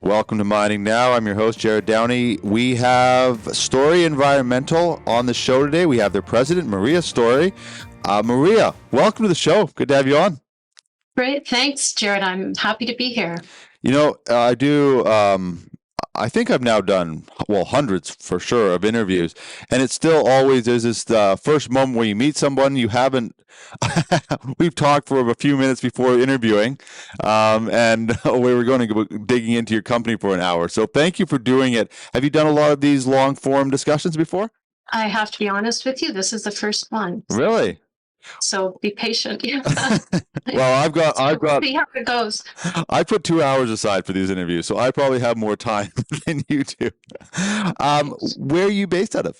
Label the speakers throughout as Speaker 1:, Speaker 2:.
Speaker 1: Welcome to Mining Now. I'm your host, Jared Downey. We have Story Environmental on the show today. We have their president, Maria Story. Maria, welcome to the show. Good to have you on.
Speaker 2: Great. Thanks, Jared. I'm happy to be here.
Speaker 1: I do. I think I've now done, well, hundreds for sure of interviews, and it still always is this first moment where you meet someone you haven't. We've talked for a few minutes before interviewing, and we were going to go digging into your company for an hour. So thank you for doing it. Have you done a lot of these long form discussions before?
Speaker 2: I have to be honest with you. This is the first one.
Speaker 1: Really?
Speaker 2: So be patient. Yeah.
Speaker 1: Well, I've got,
Speaker 2: See how it goes.
Speaker 1: I put 2 hours aside for these interviews, so I probably have more time than you do. Where are you based out of?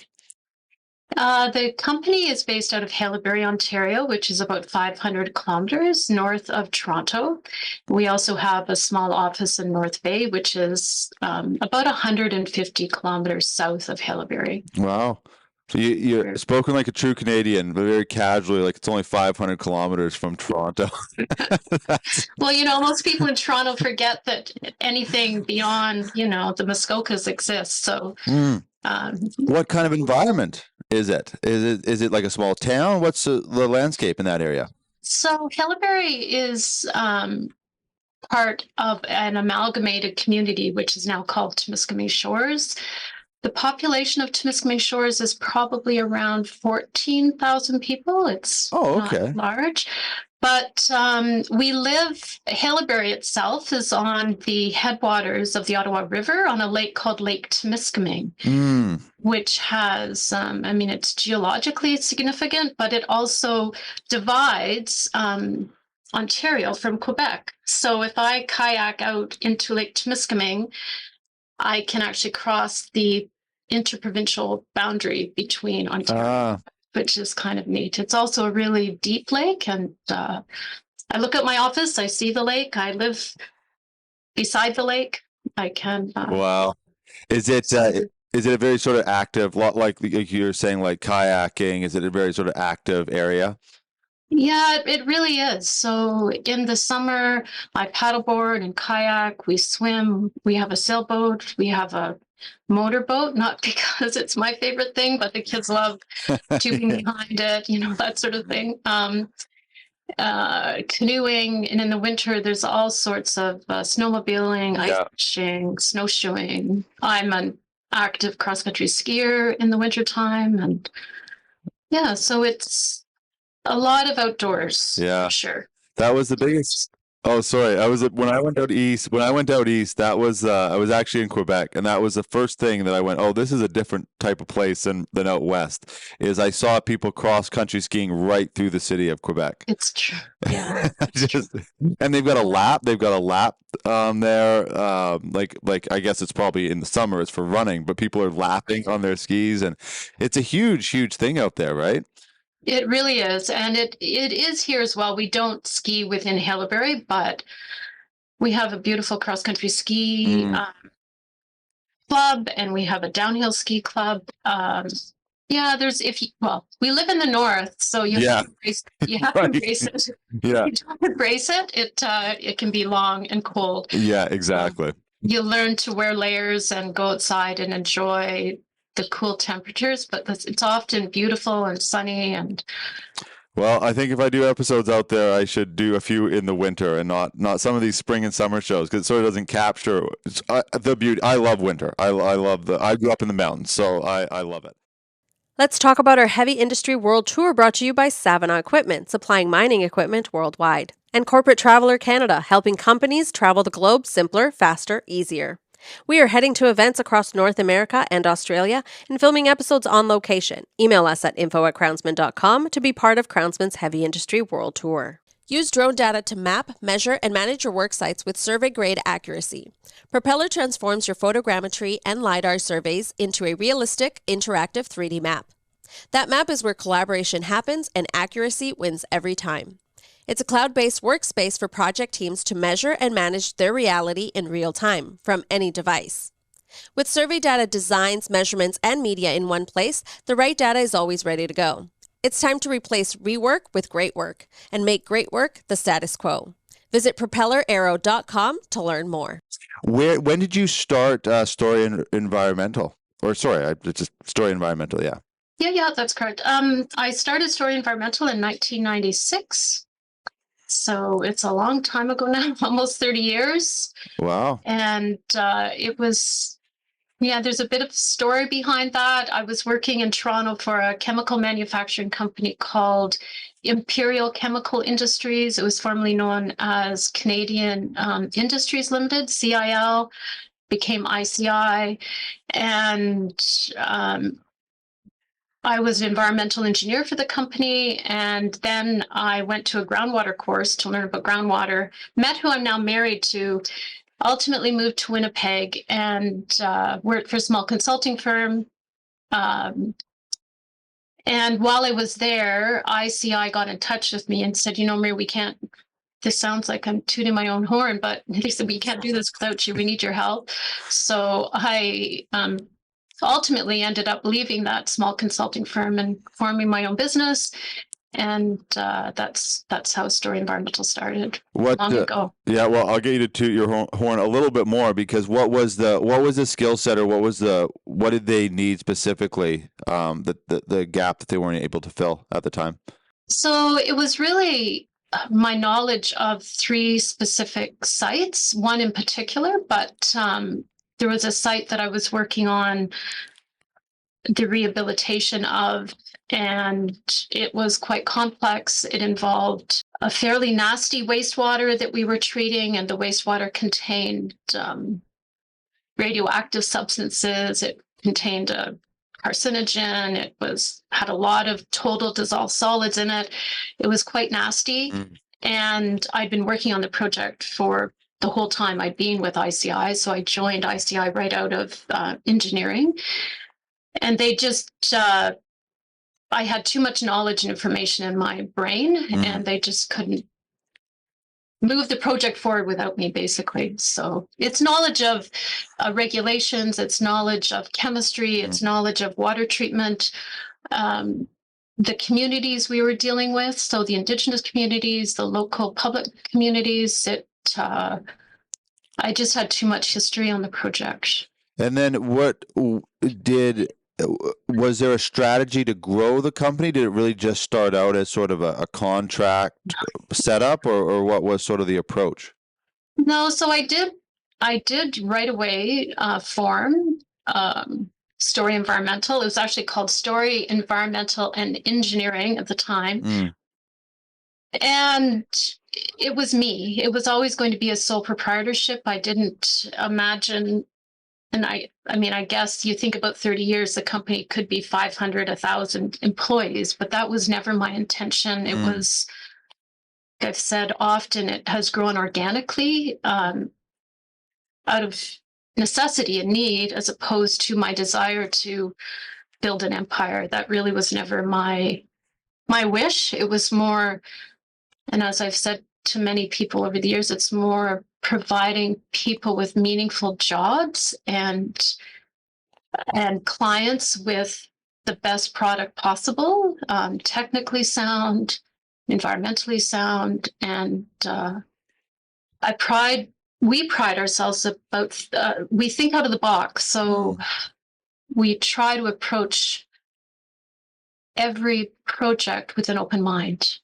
Speaker 2: The company is based out of Haileybury, Ontario, which is about 500 kilometers north of Toronto. We also have a small office in North Bay, which is about 150 kilometers south of Haileybury.
Speaker 1: Wow. So you're spoken like a true Canadian, but very casually, like it's only 500 kilometers from Toronto.
Speaker 2: Well, most people in Toronto forget that anything beyond, the Muskokas exists. So,
Speaker 1: Mm.
Speaker 2: um,
Speaker 1: What kind of environment is it? Is it like a small town? What's the landscape in that area?
Speaker 2: so Haileybury is part of an amalgamated community, which is now called Timiskaming Shores. The population of Timiskaming Shores is probably around 14,000 people. It's
Speaker 1: Oh,
Speaker 2: not
Speaker 1: okay.
Speaker 2: large. But Haileybury itself is on the headwaters of the Ottawa River on a lake called Lake Timiskaming,
Speaker 1: Mm.
Speaker 2: which has, it's geologically significant, but it also divides Ontario from Quebec. So if I kayak out into Lake Timiskaming, I can actually cross the interprovincial boundary between Ontario,
Speaker 1: Ah.
Speaker 2: which is kind of neat. It's also a really deep lake, and I look at my office, I see the lake, I live beside the lake. I can.
Speaker 1: Wow. Is it a very sort of active, lot like you're saying, like kayaking? Is it a very sort of active area?
Speaker 2: Yeah, it really is. So in the summer, I paddleboard and kayak, we swim, we have a sailboat, we have a motorboat, not because it's my favorite thing, but the kids love tubing behind it, that sort of thing. Canoeing, and in the winter, there's all sorts of snowmobiling, ice
Speaker 1: Yeah.
Speaker 2: fishing, snowshoeing. I'm an active cross-country skier in the wintertime, and yeah, so it's a lot of outdoors for
Speaker 1: Yeah.
Speaker 2: sure.
Speaker 1: That was the biggest. Oh, sorry. I was when I went out east. When I went out east, that was I was actually in Quebec, and that was the first thing that I went. Oh, this is a different type of place than out west. Is I saw people cross country skiing right through the city of Quebec.
Speaker 2: It's true. Yeah.
Speaker 1: Just and they've got a lap. They've got a lap there. Like I guess it's probably in the summer. It's for running, but people are lapping on their skis, and it's a huge thing out there, right?
Speaker 2: It really is. And it is here as well. We don't ski within Haileybury, but we have a beautiful cross-country ski
Speaker 1: Mm.
Speaker 2: club, and we have a downhill ski club. Yeah, we live in the north, so you
Speaker 1: Yeah.
Speaker 2: have to embrace, you have to
Speaker 1: Right.
Speaker 2: embrace it.
Speaker 1: Yeah.
Speaker 2: If you don't embrace it, it can be long and cold.
Speaker 1: Yeah.
Speaker 2: So
Speaker 1: Exactly.
Speaker 2: you learn to wear layers and go outside and enjoy the cool temperatures, but it's often beautiful and sunny, and
Speaker 1: Well, I think if I do episodes out there, I should do a few in the winter and not some of these spring and summer shows because it sort of doesn't capture the beauty. I love winter. I love I grew up in the mountains, so I love it.
Speaker 3: Let's talk about our Heavy Industry World Tour brought to you by Savannah Equipment, supplying mining equipment worldwide. And Corporate Traveler Canada, helping companies travel the globe simpler, faster, easier. We are heading to events across North America and Australia and filming episodes on location. Email us at info@crownsman.com to be part of Crownsman's Heavy Industry World Tour. Use drone data to map, measure, and manage your work sites with survey-grade accuracy. Propeller transforms your photogrammetry and LiDAR surveys into a realistic, interactive 3D map. That map is where collaboration happens and accuracy wins every time. It's a cloud-based workspace for project teams to measure and manage their reality in real time from any device. With survey data, designs, measurements, and media in one place, the right data is always ready to go. It's time to replace rework with great work and make great work the status quo. Visit propellerarrow.com to learn more.
Speaker 1: When did you start Story Environmental? Or sorry, it's just Story Environmental, yeah.
Speaker 2: Yeah, that's correct. I started Story Environmental in 1996. So it's a long time ago now, almost 30 years.
Speaker 1: Wow.
Speaker 2: And it was, there's a bit of story behind that. I was working in Toronto for a chemical manufacturing company called Imperial Chemical Industries. It was formerly known as Canadian Industries Limited, CIL, became ICI. And I was an environmental engineer for the company, and then I went to a groundwater course to learn about groundwater, met who I'm now married to, ultimately moved to Winnipeg and worked for a small consulting firm. And while I was there, ICI got in touch with me and said, Mary, we can't, this sounds like I'm tooting my own horn, but they said, we can't do this without you. We need your help. So I ultimately ended up leaving that small consulting firm and forming my own business. And that's how Story Environmental started long ago.
Speaker 1: Yeah, well, I'll get you to toot your horn a little bit more, because what was the skill set, or what did they need specifically, the gap that they weren't able to fill at the time?
Speaker 2: So it was really my knowledge of 3 specific sites, one in particular, but there was a site that I was working on the rehabilitation of, and it was quite complex. It involved a fairly nasty wastewater that we were treating, and the wastewater contained radioactive substances. It contained a carcinogen. It had a lot of total dissolved solids in it. It was quite nasty. And I'd been working on the project for the whole time I'd been with ICI. So I joined ICI right out of engineering. And they just, I had too much knowledge and information in my brain, and they just couldn't move the project forward without me, basically. So it's knowledge of regulations, it's knowledge of chemistry, it's knowledge of water treatment, the communities we were dealing with, so the Indigenous communities, the local public communities. I just had too much history on the project.
Speaker 1: And then was there a strategy to grow the company? Did it really just start out as sort of a contract setup, or what was sort of the approach?
Speaker 2: No, so I did right away form Story Environmental. It was actually called Story Environmental and Engineering at the time. And it was me. It was always going to be a sole proprietorship. I didn't imagine, and I mean, I guess you think about 30 years, the company could be 500, 1,000 employees, but that was never my intention. It was, like I've said often, it has grown organically out of necessity and need, as opposed to my desire to build an empire. That really was never my wish. It was more, and as I've said to many people over the years, it's more providing people with meaningful jobs and clients with the best product possible, technically sound, environmentally sound, and we pride ourselves about, we think out of the box. So we try to approach every project with an open mind.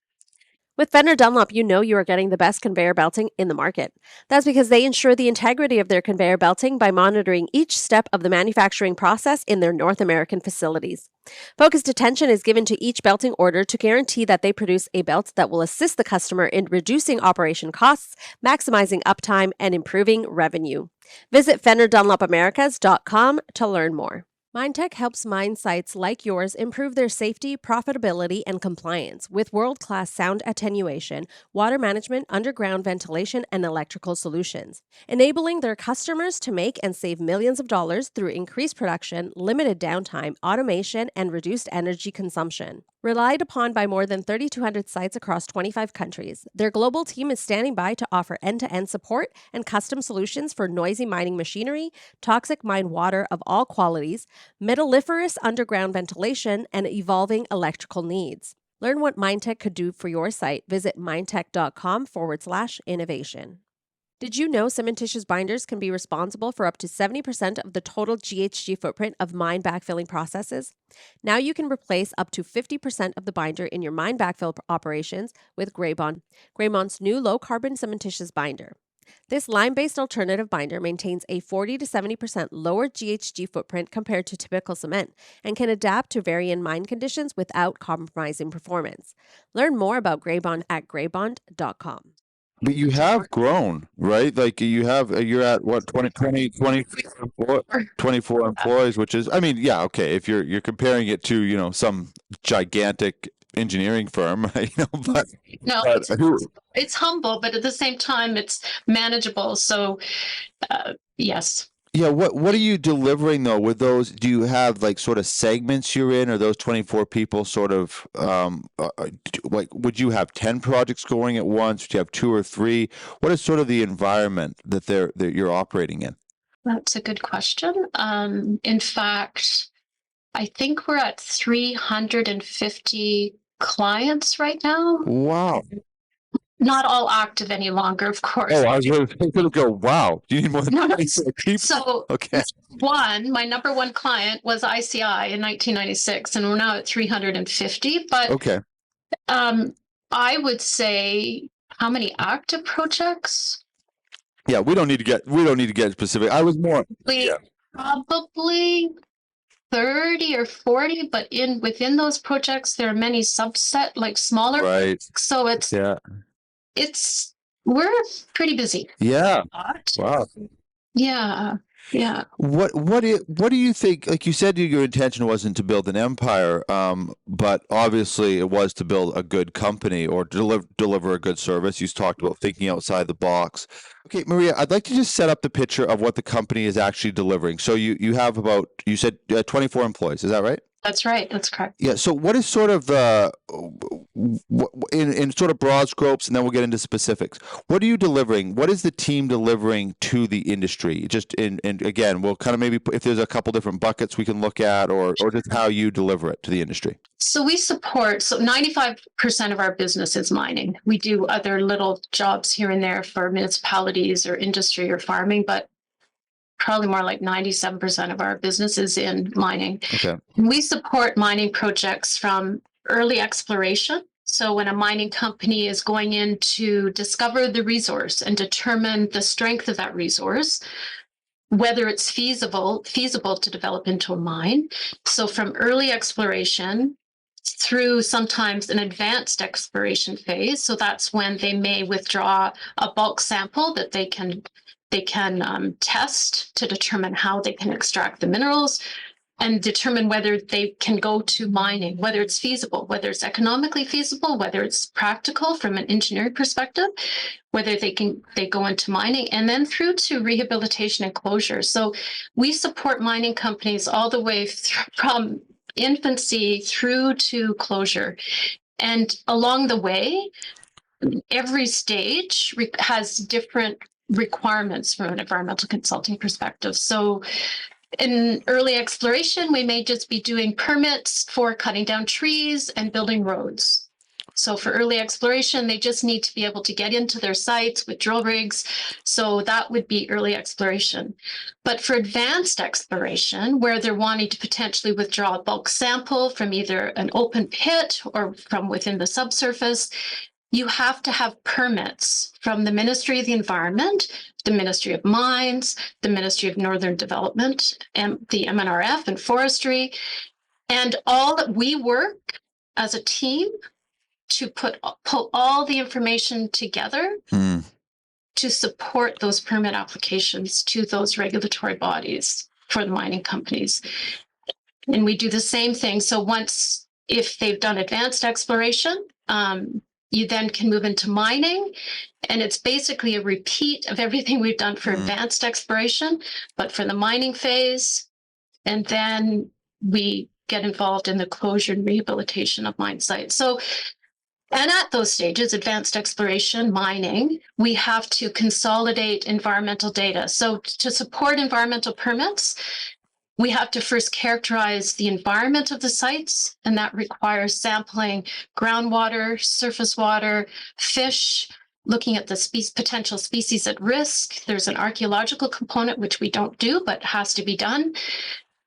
Speaker 3: With Fender Dunlop, you know you are getting the best conveyor belting in the market. That's because they ensure the integrity of their conveyor belting by monitoring each step of the manufacturing process in their North American facilities. Focused attention is given to each belting order to guarantee that they produce a belt that will assist the customer in reducing operation costs, maximizing uptime, and improving revenue. Visit FenderDunlopAmericas.com to learn more. MineTech helps mine sites like yours improve their safety, profitability, and compliance with world-class sound attenuation, water management, underground ventilation, and electrical solutions, enabling their customers to make and save millions of dollars through increased production, limited downtime, automation, and reduced energy consumption. Relied upon by more than 3,200 sites across 25 countries, their global team is standing by to offer end-to-end support and custom solutions for noisy mining machinery, toxic mine water of all qualities, metalliferous underground ventilation, and evolving electrical needs. Learn what MindTech could do for your site. Visit mindtech.com/innovation. Did you know cementitious binders can be responsible for up to 70% of the total GHG footprint of mine backfilling processes? Now you can replace up to 50% of the binder in your mine backfill operations with Graybond, Graymond's new low-carbon cementitious binder. This lime-based alternative binder maintains a 40 to 70% lower GHG footprint compared to typical cement and can adapt to varying mine conditions without compromising performance. Learn more about Graybond at graybond.com.
Speaker 1: But you have grown, right? Like you're at what, 24 employees, which is, I mean, yeah, okay. If you're comparing it to, some gigantic engineering firm, but,
Speaker 2: No,
Speaker 1: but
Speaker 2: it's humble, but at the same time, it's manageable. So, yes.
Speaker 1: yeah, what are you delivering though with those? Do you have like sort of segments you're in, or those 24 people sort of like would you have 10 projects going at once? Would you have 2 or 3? What is sort of the environment that you're operating in?
Speaker 2: That's a good question. In fact, I think we're at 350 clients right now.
Speaker 1: Wow.
Speaker 2: Not all active any longer, of course.
Speaker 1: Oh, I was going to go, wow. Do you need more than 24 people?
Speaker 2: So,
Speaker 1: okay.
Speaker 2: my number one client was ICI in 1996, and we're now at 350. But
Speaker 1: okay.
Speaker 2: I would say, how many active projects?
Speaker 1: Yeah, we don't need to get specific. I was more
Speaker 2: probably 30 or 40, but within those projects there are many subset, like smaller.
Speaker 1: Right.
Speaker 2: So we're pretty busy.
Speaker 1: Yeah. Wow.
Speaker 2: Yeah. Yeah.
Speaker 1: What do you think? Like you said, your intention wasn't to build an empire, but obviously it was to build a good company or deliver a good service. You talked about thinking outside the box. Okay, Maria, I'd like to just set up the picture of what the company is actually delivering. So you have you said 24 employees. Is that right?
Speaker 2: That's right. That's correct.
Speaker 1: Yeah. So what is sort of in sort of broad scopes, and then we'll get into specifics. What are you delivering? What is the team delivering to the industry? Just and again, we'll kind of maybe if there's a couple different buckets we can look at, or just how you deliver it to the industry.
Speaker 2: So we support. So 95% of our business is mining. We do other little jobs here and there for municipalities or industry or farming, but probably more like 97% of our business is in mining.
Speaker 1: Okay.
Speaker 2: We support mining projects from early exploration. So when a mining company is going in to discover the resource and determine the strength of that resource, whether it's feasible to develop into a mine. So from early exploration through sometimes an advanced exploration phase. So that's when they may withdraw a bulk sample that they can test to determine how they can extract the minerals and determine whether they can go to mining, whether it's feasible, whether it's economically feasible, whether it's practical from an engineering perspective, whether they go into mining, and then through to rehabilitation and closure. So we support mining companies all the way from infancy through to closure. And along the way, every stage has different requirements from an environmental consulting perspective. So in early exploration, we may just be doing permits for cutting down trees and building roads. So for early exploration, they just need to be able to get into their sites with drill rigs. So that would be early exploration. But for advanced exploration, where they're wanting to potentially withdraw a bulk sample from either an open pit or from within the subsurface, you have to have permits from the Ministry of the Environment, the Ministry of Mines, the Ministry of Northern Development, and the MNRF and Forestry. And all that we work as a team to pull all the information together to support those permit applications to those regulatory bodies for the mining companies. And we do the same thing. So if they've done advanced exploration, you then can move into mining, and it's basically a repeat of everything we've done for advanced exploration, but for the mining phase. And then we get involved in the closure and rehabilitation of mine sites. So, and at those stages, advanced exploration, mining, we have to consolidate environmental data. So to support environmental permits, We have to first characterize the environment of the sites, and that requires sampling groundwater, surface water, fish, looking at the potential species at risk. There's an archaeological component, which we don't do, but has to be done.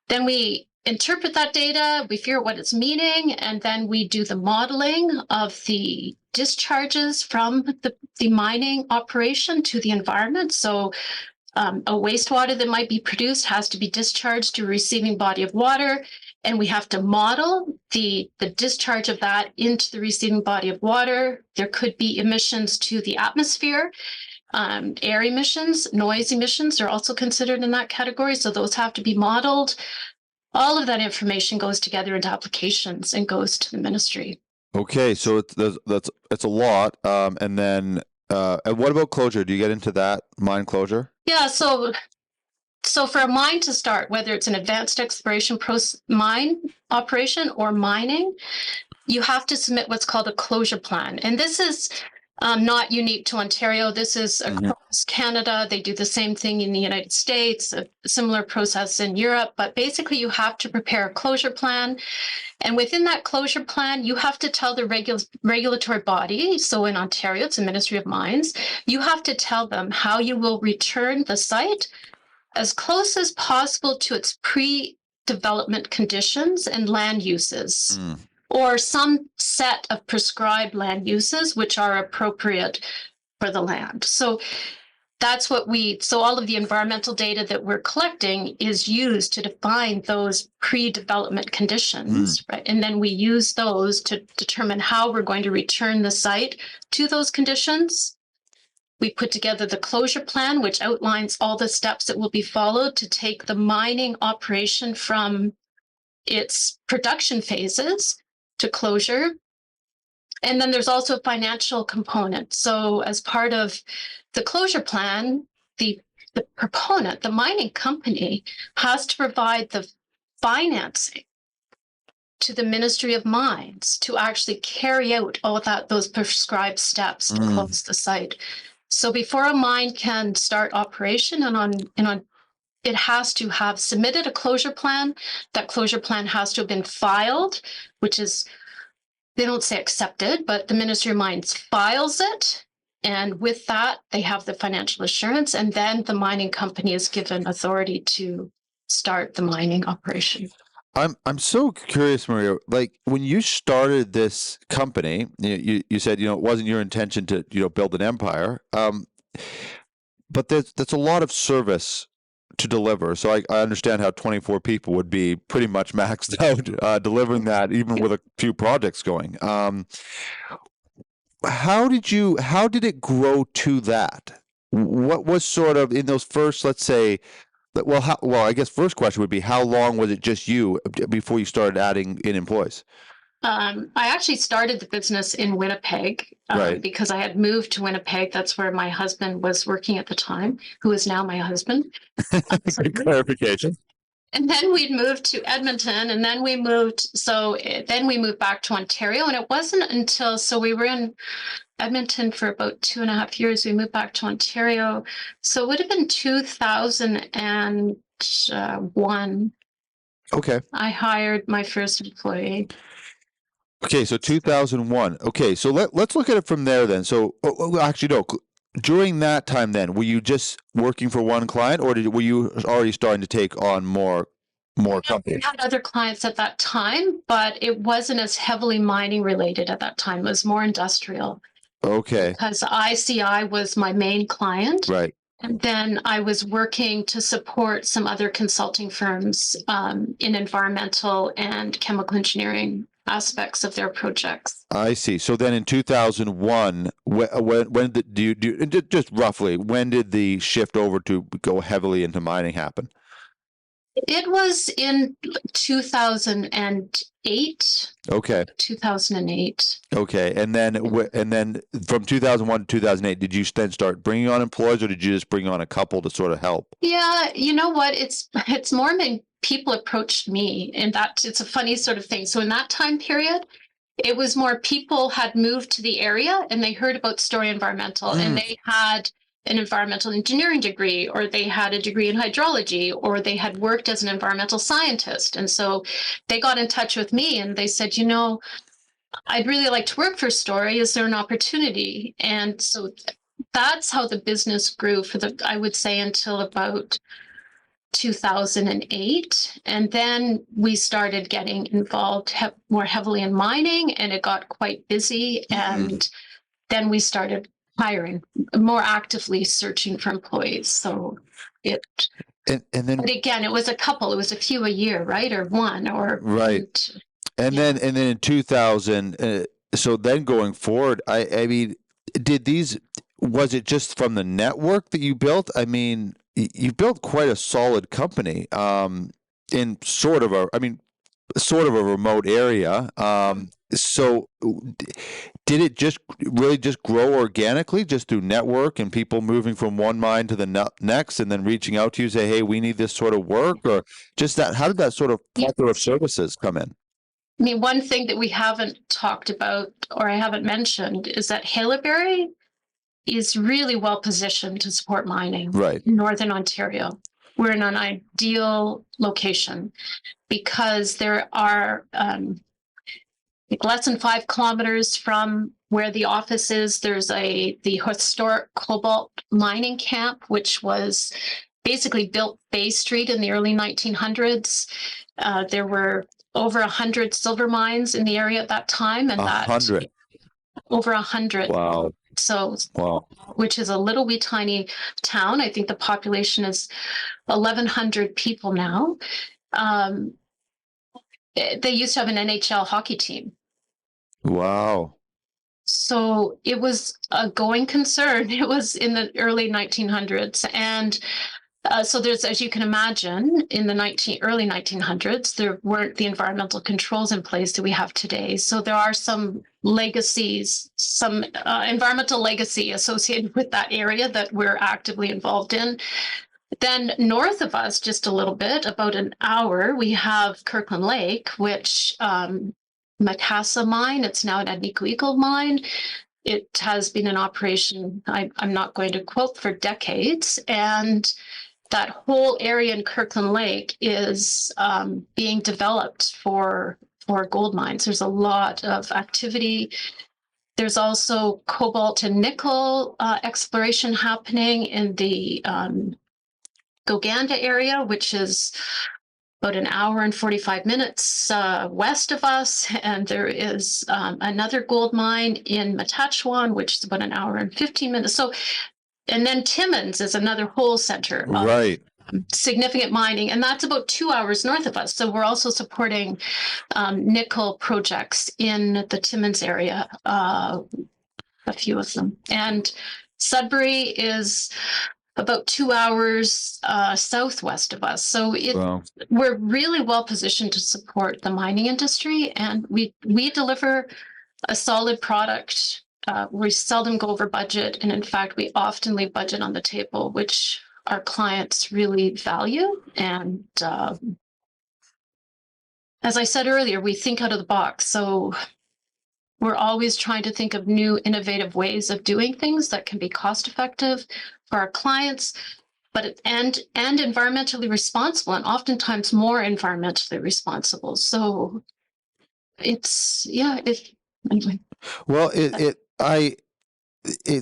Speaker 2: Then we interpret that data, we figure out what it's meaning, and then we do the modeling of the discharges from the mining operation to the environment. So a wastewater that might be produced has to be discharged to a receiving body of water, and we have to model the discharge of that into the receiving body of water. There could be emissions to the atmosphere. Air emissions, noise emissions are also considered in that category, so those have to be modeled. All of that information goes together into applications and goes to the ministry.
Speaker 1: Okay, so it's a lot. And then, and what about closure? Do you get into that, mine closure?
Speaker 2: Yeah, so for a mine to start, whether it's an advanced exploration mine operation or mining, you have to submit what's called a closure plan. And this is not unique to Ontario. This is across Canada. They do the same thing in the United States, a similar process in Europe. But basically, you have to prepare a closure plan. And within that closure plan, you have to tell the regulatory body, so in Ontario, it's the Ministry of Mines, you have to tell them how you will return the site as close as possible to its pre-development conditions and land uses, or some set of prescribed land uses which are appropriate for the land. So that's what so all of the environmental data that we're collecting is used to define those pre-development conditions, right? And then we use those to determine how we're going to return the site to those conditions. We put together the closure plan, which outlines all the steps that will be followed to take the mining operation from its production phases to closure. And then there's also a financial component. So as part of the closure plan, the proponent, the mining company, has to provide the financing to the Ministry of Mines to actually carry out all those prescribed steps to close the site. So before a mine can start operation it has to have submitted a closure plan. That closure plan has to have been filed, which is, they don't say accepted, but the Ministry of Mines files it. And with that, they have the financial assurance, and then the mining company is given authority to start the mining operation.
Speaker 1: I'm so curious, Maria. Like when you started this company, you said it wasn't your intention to build an empire, but that's a lot of service to deliver. So I understand how 24 people would be pretty much maxed out delivering that, even with a few projects going. How did it grow to that? What was sort of in those first, let's say, I guess first question would be, how long was it just you before you started adding in employees?
Speaker 2: I actually started the business in Winnipeg
Speaker 1: Right.
Speaker 2: because I had moved to Winnipeg. That's where my husband was working at the time, who is now my husband.
Speaker 1: Good clarification.
Speaker 2: And then we'd moved to Edmonton, and then we moved back to Ontario. And it wasn't until, so we were in Edmonton for about 2.5 years. We moved back to Ontario. So it would have been 2001.
Speaker 1: Okay.
Speaker 2: I hired my first employee.
Speaker 1: Okay, so 2001. Okay, so let's look at it from there then. So actually, no. During that time, then, were you just working for one client, or were you already starting to take on more companies?
Speaker 2: We had other clients at that time, but it wasn't as heavily mining related at that time. It was more industrial.
Speaker 1: Okay.
Speaker 2: Because ICI was my main client.
Speaker 1: Right.
Speaker 2: And then I was working to support some other consulting firms in environmental and chemical engineering aspects of their projects.
Speaker 1: I see. So then in 2001, when did you just roughly, when did the shift over to go heavily into mining happen?
Speaker 2: It was in 2008.
Speaker 1: Okay.
Speaker 2: 2008.
Speaker 1: Okay. And then from 2001 to 2008, did you then start bringing on employees, or did you just bring on a couple to sort of help?
Speaker 2: Yeah, you know what? It's more than people approached me, and that it's a funny sort of thing. So in that time period, it was more people had moved to the area and they heard about Story Environmental, and they had an environmental engineering degree, or they had a degree in hydrology, or they had worked as an environmental scientist. And so they got in touch with me and they said, I'd really like to work for Story. Is there an opportunity? And so that's how the business grew I would say, until about 2008. And then we started getting involved more heavily in mining, and it got quite busy. And then we started hiring, more actively searching for employees. So
Speaker 1: and then,
Speaker 2: but again, it was a few a year, right? Or one, or
Speaker 1: right. And then in 2000, so then going forward, I mean, was it just from the network that you built? I mean, you built quite a solid company, in sort of a remote area. So did it just really just grow organically, just through network and people moving from one mine to the next, and then reaching out to you, say, hey, we need this sort of work, or just that? How did that sort of plethora of services come in?
Speaker 2: I mean, one thing that we haven't talked about, or I haven't mentioned, is that Haileybury is really well positioned to support mining in Northern Ontario. We're in an ideal location because there are less than 5 kilometers from where the office is. There's the historic cobalt mining camp, which was basically built Bay Street in the early 1900s. There were over 100 silver mines in the area at that time, and
Speaker 1: 100.
Speaker 2: Over 100.
Speaker 1: Wow.
Speaker 2: So, which is a little wee tiny town. I think the population is 1,100 people now. They used to have an NHL hockey team.
Speaker 1: Wow.
Speaker 2: So it was a going concern. It was in the early 1900s. And so there's, as you can imagine, in the early 1900s, there weren't the environmental controls in place that we have today. So there are some legacies, some environmental legacy associated with that area that we're actively involved in. Then north of us, just a little bit, about an hour, we have Kirkland Lake, which Macassa mine, it's now an ecological mine. It has been in operation, I'm not going to quote, for decades. And that whole area in Kirkland Lake is being developed for gold mines. There's a lot of activity. There's also cobalt and nickel exploration happening in the Goganda area, which is about an hour and 45 minutes west of us. And there is another gold mine in Matachewan, which is about an hour and 15 minutes. So, and then Timmins is another whole center of significant mining, and that's about 2 hours north of us. So we're also supporting nickel projects in the Timmins area, a few of them. And Sudbury is about 2 hours southwest of us. So we're really well positioned to support the mining industry, and we deliver a solid product. We seldom go over budget, and in fact, we often leave budget on the table, which our clients really value. And as I said earlier, we think out of the box. So we're always trying to think of new, innovative ways of doing things that can be cost effective for our clients, but and environmentally responsible, and oftentimes more environmentally responsible. So anyway.
Speaker 1: Well, it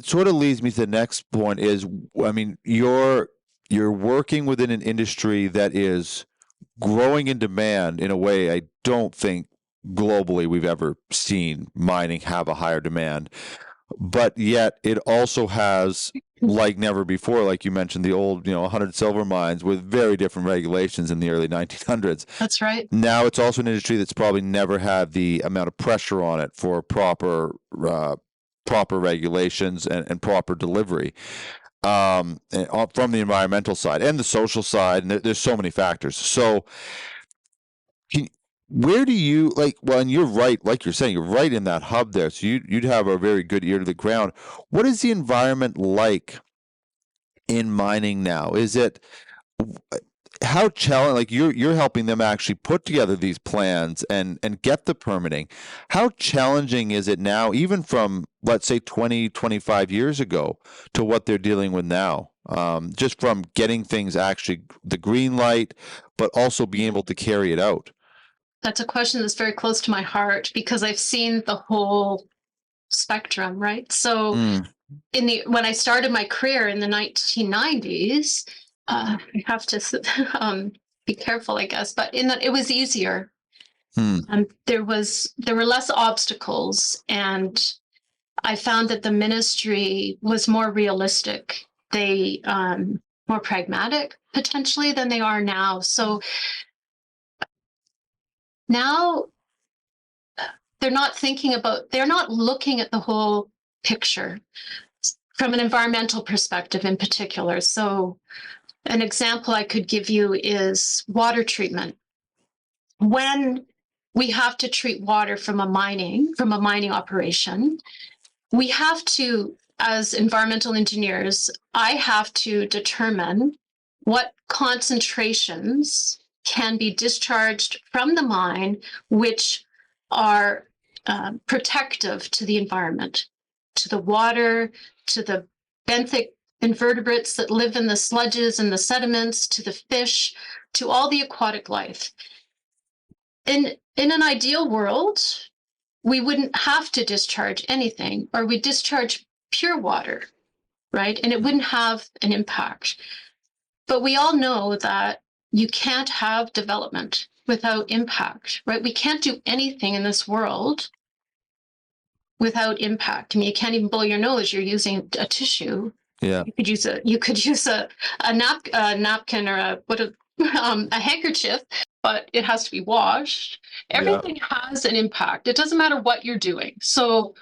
Speaker 1: sort of leads me to the next point is, I mean, you're working within an industry that is growing in demand in a way I don't think globally we've ever seen mining have a higher demand. But yet it also has, like never before, like you mentioned, the old, 100 silver mines with very different regulations in the early 1900s.
Speaker 2: That's right.
Speaker 1: Now it's also an industry that's probably never had the amount of pressure on it for proper regulations and proper delivery from the environmental side and the social side. And there's so many factors. So where do you and you're right, like you're saying, you're right in that hub there. So you'd have a very good ear to the ground. What is the environment like in mining now? how challenging, like you're helping them actually put together these plans and get the permitting. How challenging is it now, even from, let's say, 20, 25 years ago to what they're dealing with now? Just from getting things actually the green light, but also being able to carry it out.
Speaker 2: That's a question that's very close to my heart because I've seen the whole spectrum, right? So when I started my career in the 1990s, I have to be careful, I guess, but in that it was easier. There were less obstacles, and I found that the ministry was more realistic. They more pragmatic potentially than they are now. So now they're not looking at the whole picture from an environmental perspective in particular. So an example I could give you is water treatment. When we have to treat water from a mining operation, we have to, as environmental engineers, I have to determine what concentrations can be discharged from the mine, which are protective to the environment, to the water, to the benthic invertebrates that live in the sludges and the sediments, to the fish, to all the aquatic life. In an ideal world, we wouldn't have to discharge anything, or we discharge pure water, right? And it wouldn't have an impact. But we all know that you can't have development without impact, right? We can't do anything in this world without impact. I mean, you can't even blow your nose. You're using a tissue.
Speaker 1: Yeah.
Speaker 2: You could use a napkin or a handkerchief, but it has to be washed. Everything has an impact. It doesn't matter what you're doing. So,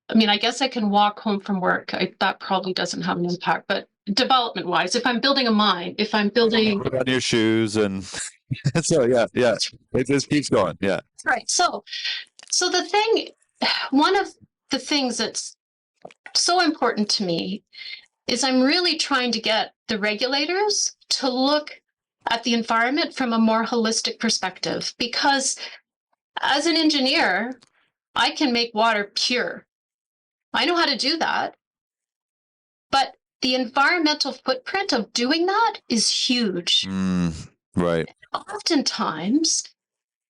Speaker 2: I mean, I guess I can walk home from work. That probably doesn't have an impact, but development wise, if I'm building a mine, if I'm building
Speaker 1: put on your shoes and so yeah, it just keeps going. Yeah.
Speaker 2: Right. So one of the things that's so important to me is I'm really trying to get the regulators to look at the environment from a more holistic perspective, because as an engineer, I can make water pure. I know how to do that. But the environmental footprint of doing that is huge.
Speaker 1: Right.
Speaker 2: Oftentimes,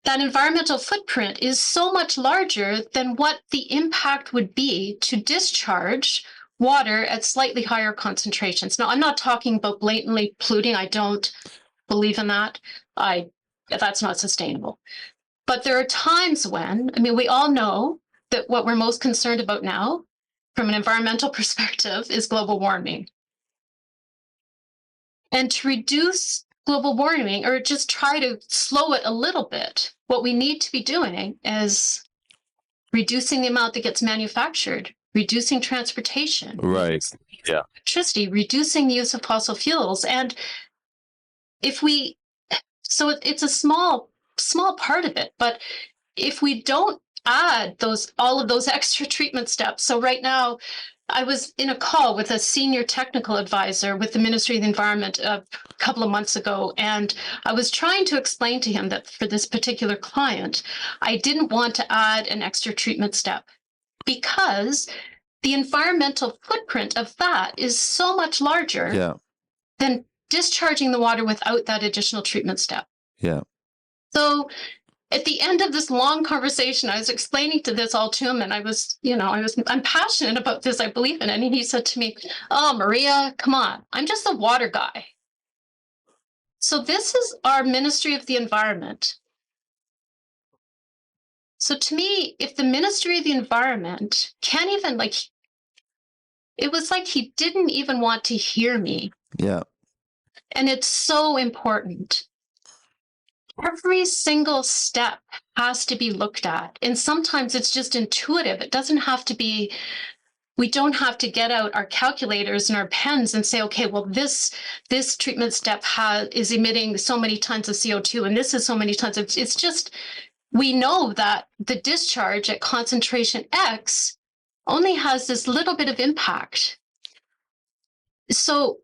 Speaker 2: that environmental footprint is so much larger than what the impact would be to discharge water at slightly higher concentrations. Now, I'm not talking about blatantly polluting. I don't believe in that. That's not sustainable. But there are times when, I mean, we all know that what we're most concerned about now, from an environmental perspective, is global warming. And to reduce global warming, or just try to slow it a little bit, what we need to be doing is reducing the amount that gets manufactured, reducing transportation,
Speaker 1: right, yeah,
Speaker 2: electricity, reducing the use of fossil fuels. And so it's a small part of it, but if we don't add all of those extra treatment steps. So right now, I was in a call with a senior technical advisor with the Ministry of the Environment a couple of months ago, and I was trying to explain to him that for this particular client, I didn't want to add an extra treatment step because the environmental footprint of that is so much larger than discharging the water without that additional treatment step.
Speaker 1: Yeah.
Speaker 2: So at the end of this long conversation, I was explaining this all to him, and I'm passionate about this. I believe in it. And he said to me, "Oh, Maria, come on. I'm just a water guy." So this is our Ministry of the Environment. So to me, if the Ministry of the Environment can't even, it was like he didn't even want to hear me.
Speaker 1: Yeah.
Speaker 2: And it's so important. Every single step has to be looked at. And sometimes it's just intuitive. It doesn't have to be, we don't have to get out our calculators and our pens and say, okay, well, this treatment step is emitting so many tons of CO2, and this is so many tons of, it's just, we know that the discharge at concentration X only has this little bit of impact. So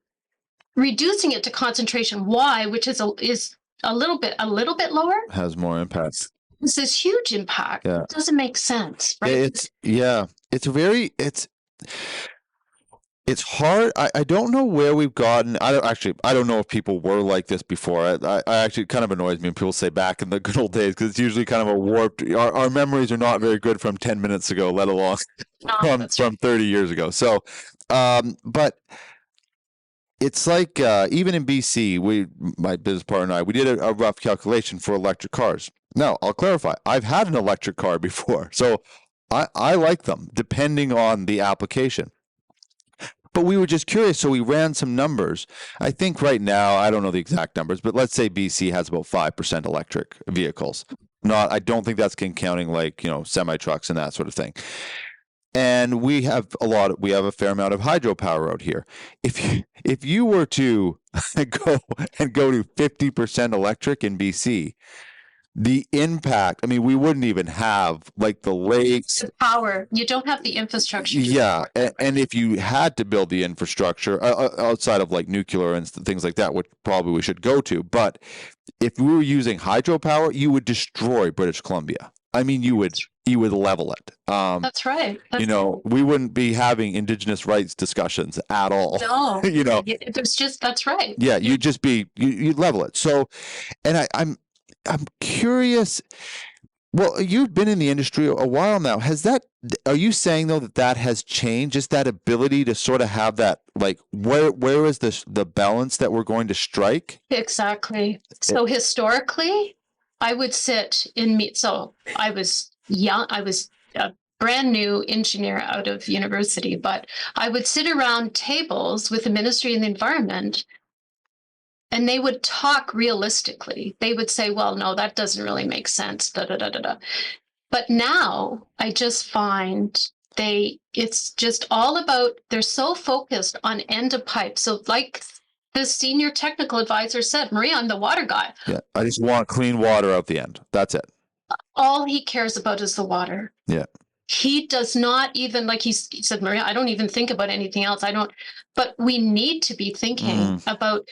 Speaker 2: reducing it to concentration Y, which is a little bit lower,
Speaker 1: Has more impact.
Speaker 2: This is huge impact.
Speaker 1: Yeah.
Speaker 2: It doesn't make sense, right?
Speaker 1: It's hard. I don't know where we've gotten. I don't know if people were like this before. I actually, it kind of annoys me when people say back in the good old days, because it's usually kind of a warped. Our memories are not very good from 10 minutes ago, let alone from 30 years ago. So, but it's like even in BC, my business partner and I, we did a rough calculation for electric cars. Now, I'll clarify. I've had an electric car before, so I like them depending on the application. But we were just curious, so we ran some numbers. I think right now, I don't know the exact numbers, but let's say BC has about 5% electric vehicles. I don't think that's counting like, semi trucks and that sort of thing. And we have a fair amount of hydropower out here. If you were to go to 50% electric in BC, the impact, I mean, we wouldn't even have like the lakes.
Speaker 2: The power. You don't have the infrastructure.
Speaker 1: Yeah. And if you had to build the infrastructure outside of like nuclear and things like that, which probably we should go to. But if we were using hydropower, you would destroy British Columbia. I mean, you would level it.
Speaker 2: That's right.
Speaker 1: We wouldn't be having Indigenous rights discussions at all.
Speaker 2: No.
Speaker 1: There's
Speaker 2: just, that's right.
Speaker 1: Yeah. You'd just you'd level it. So, and I'm curious. Well, you've been in the industry a while now. Are you saying though that has changed? Just that ability to sort of have that, like, where is the balance that we're going to strike?
Speaker 2: Exactly. So historically, I would sit in meet. So I was young. I was a brand new engineer out of university, but I would sit around tables with the Ministry of the Environment. And they would talk realistically. They would say, well, no, that doesn't really make sense. Da, da, da, da, da. But now I just find it's just all about, they're so focused on end of pipe. So like the senior technical advisor said, Maria, I'm the water guy.
Speaker 1: Yeah, I just want clean water out the end. That's it.
Speaker 2: All he cares about is the water.
Speaker 1: Yeah.
Speaker 2: He does not even, like he said, Maria, I don't even think about anything else. But we need to be thinking about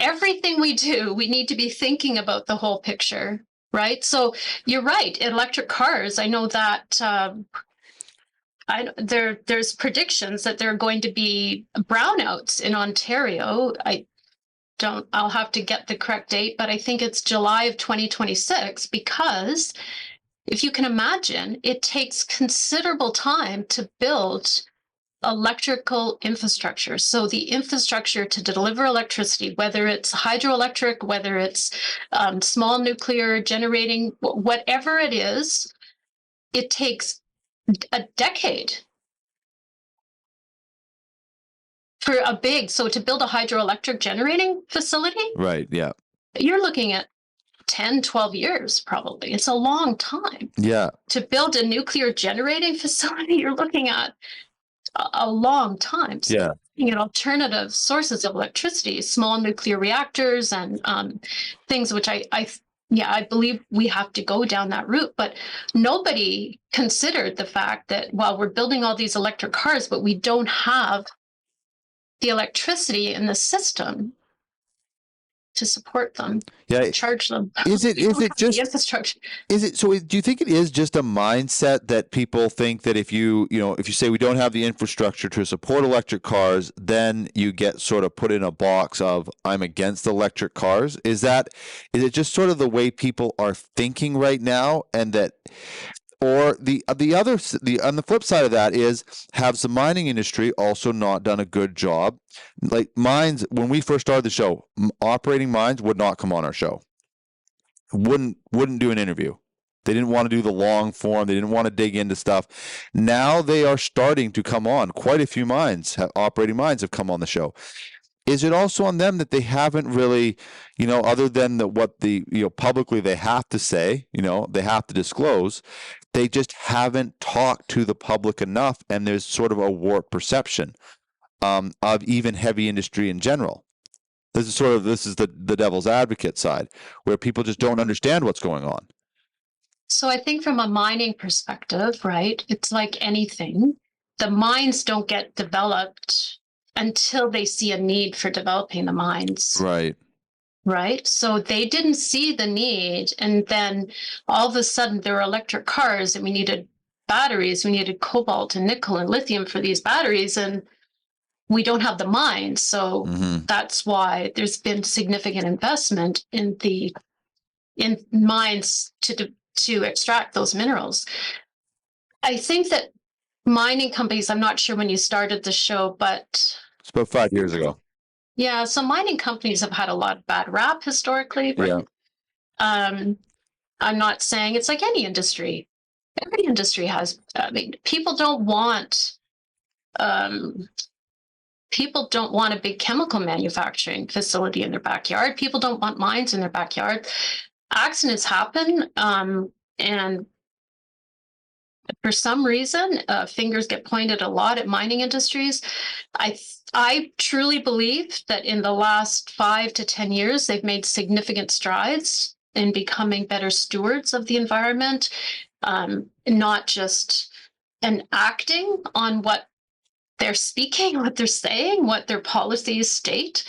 Speaker 2: everything we do. We need to be thinking about the whole picture, right? So you're right. Electric cars, I know that there's predictions that there are going to be brownouts in Ontario. I'll have to get the correct date, but I think it's July of 2026, because if you can imagine, it takes considerable time to build electrical infrastructure. So the infrastructure to deliver electricity, whether it's hydroelectric, whether it's small nuclear generating, whatever it is, it takes a decade for so to build a hydroelectric generating facility.
Speaker 1: Right. Yeah.
Speaker 2: You're looking at 10, 12 years, probably. It's a long time.
Speaker 1: Yeah.
Speaker 2: To build a nuclear generating facility, you're looking at a long time. So
Speaker 1: yeah.
Speaker 2: Alternative sources of electricity, small nuclear reactors and things which I believe we have to go down that route. But nobody considered the fact that while we're building all these electric cars, but we don't have the electricity in the system to support them, charge them.
Speaker 1: Is it just
Speaker 2: the infrastructure?
Speaker 1: So do you think it is just a mindset that people think that if you say we don't have the infrastructure to support electric cars, then you get sort of put in a box of I'm against electric cars? Is it just sort of the way people are thinking right now, and that, or on the flip side of that is, has the mining industry also not done a good job? Like mines, when we first started the show, operating mines would not come on our show. Wouldn't do an interview. They didn't want to do the long form. They didn't want to dig into stuff. Now they are starting to come on. Quite a few operating mines have come on the show. Is it also on them that they haven't really, other than what publicly they have to say, they have to disclose, they just haven't talked to the public enough, and there's sort of a warped perception of even heavy industry in general. This is the devil's advocate side, where people just don't understand what's going on.
Speaker 2: So I think from a mining perspective, right, it's like anything. The mines don't get developed until they see a need for developing the mines.
Speaker 1: Right.
Speaker 2: Right. So they didn't see the need. And then all of a sudden there were electric cars and we needed batteries. We needed cobalt and nickel and lithium for these batteries. And we don't have the mines. So that's why there's been significant investment in mines to extract those minerals. I think that mining companies, I'm not sure when you started the show, but
Speaker 1: It's about 5 years ago.
Speaker 2: yeah, so mining companies have had a lot of bad rap historically. Right? Yeah. I'm not saying it's like any industry. Every industry has. I mean, people don't want a big chemical manufacturing facility in their backyard. People don't want mines in their backyard. Accidents happen, and for some reason, fingers get pointed a lot at mining industries. I truly believe that in the last 5 to 10 years, they've made significant strides in becoming better stewards of the environment, not just acting on what they're speaking, what they're saying, what their policies state.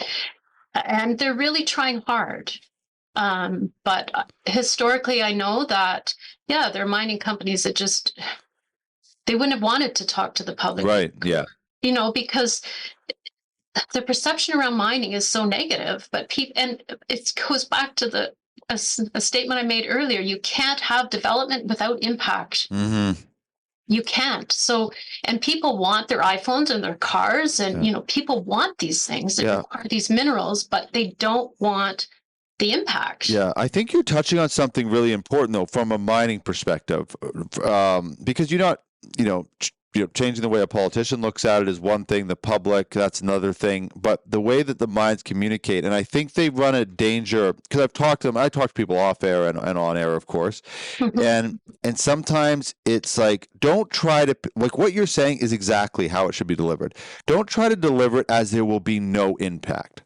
Speaker 2: And they're really trying hard. But historically, I know that, yeah, there are mining companies that just, they wouldn't have wanted to talk to the public.
Speaker 1: Right, yeah.
Speaker 2: You know, because the perception around mining is so negative, but and it goes back to a statement I made earlier. You can't have development without impact. You can't. So, and people want their iPhones and their cars, and you know, people want these things. They require these minerals, but they don't want the impact.
Speaker 1: Yeah, I think you're touching on something really important, though, from a mining perspective, because changing the way a politician looks at it is one thing. The public, that's another thing. But the way that the mines communicate, and I think they run a danger, because I've talked to them. I talk to people off air and on air, of course, and sometimes it's like, don't try to, like, what you're saying is exactly how it should be delivered. Don't try to deliver it as there will be no impact.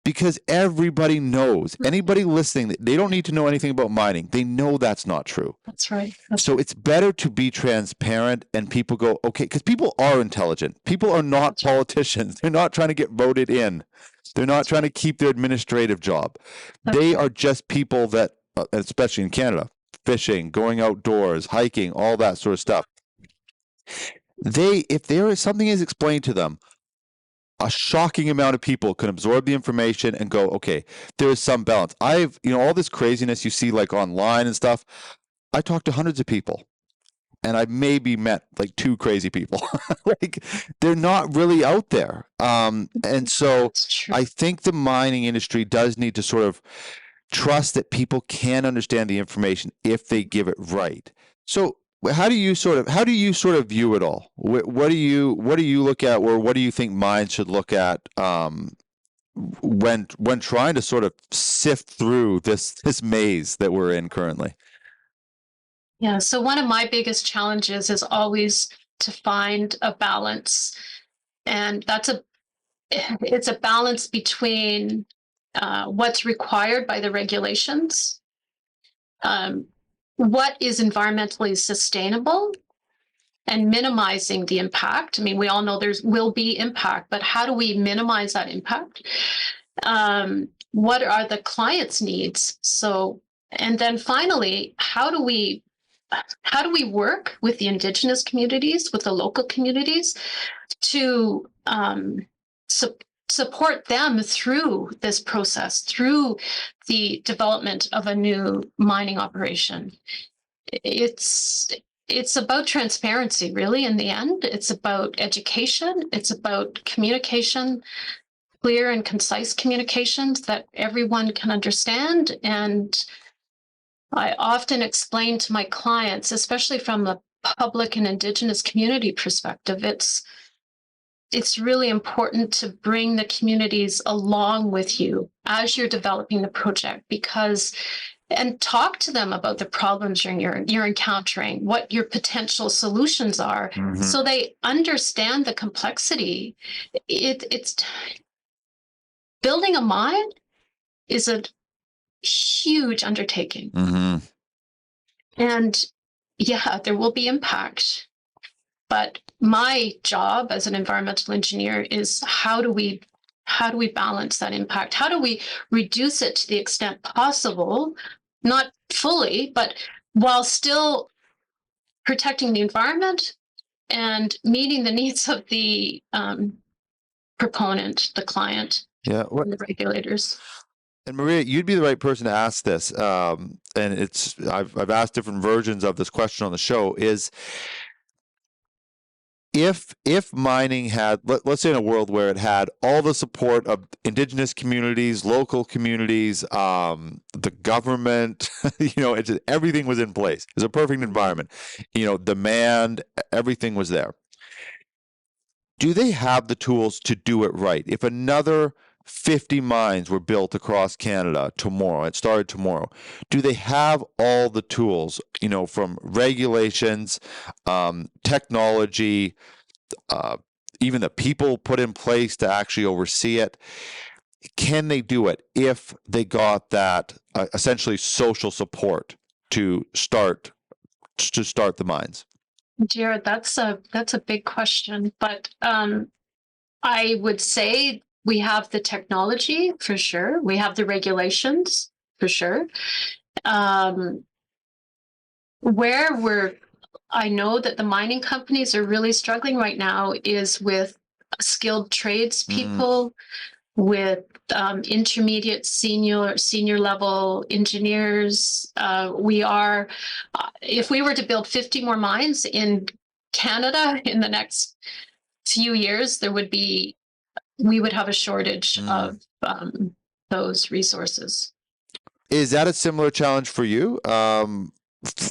Speaker 1: Because everybody knows, anybody listening, they don't need to know anything about mining. They know that's not true.
Speaker 2: That's right.
Speaker 1: So it's better to be transparent, and people go, okay, because people are intelligent. People are not politicians. They're not trying to get voted in. They're not trying to keep their administrative job. They are just people that, especially in Canada, fishing, going outdoors, hiking, all that sort of stuff. If there is something is explained to them, a shocking amount of people can absorb the information and go, okay, there is some balance. All this craziness you see like online and stuff, I talked to hundreds of people, and I've maybe met like 2 crazy people. Like, they're not really out there. And so I think the mining industry does need to sort of trust that people can understand the information if they give it right. So how do you sort of view it all? What do you look at, or what do you think mines should look at when trying to sort of sift through this maze that we're in currently?
Speaker 2: Yeah. So one of my biggest challenges is always to find a balance, and it's a balance between what's required by the regulations. What is environmentally sustainable, and minimizing the impact. I mean, we all know will be impact, but how do we minimize that impact? What are the client's needs? So, and then finally, how do we work with the Indigenous communities, with the local communities, to support them through this process, through the development of a new mining operation? It's about transparency, really, in the end. It's about education. It's about communication, clear and concise communications that everyone can understand. And I often explain to my clients, especially from the public and Indigenous community perspective, it's really important to bring the communities along with you as you're developing the project, and talk to them about the problems you're encountering, what your potential solutions are, so they understand the complexity. It's building a mine is a huge undertaking, and yeah, there will be impact. But my job as an environmental engineer is how do we balance that impact? How do we reduce it to the extent possible, not fully, but while still protecting the environment and meeting the needs of the proponent, the client,
Speaker 1: Yeah.
Speaker 2: and the regulators.
Speaker 1: And Maria, you'd be the right person to ask this. And I've asked different versions of this question on the show. Is if mining had, let's say in a world where it had all the support of indigenous communities, local communities, the government, everything was in place. It was a perfect environment. Demand, everything was there. Do they have the tools to do it right? If another 50 mines were built across Canada tomorrow, it started tomorrow, do they have all the tools, from regulations, technology, even the people put in place to actually oversee it? Can they do it if they got that essentially social support to start the mines?
Speaker 2: Jared, that's a big question, but I would say we have the technology for sure. We have the regulations for sure. I know that the mining companies are really struggling right now is with skilled tradespeople, with intermediate, senior level engineers. If we were to build 50 more mines in Canada in the next few years, we would have a shortage of those resources.
Speaker 1: Is that a similar challenge for you?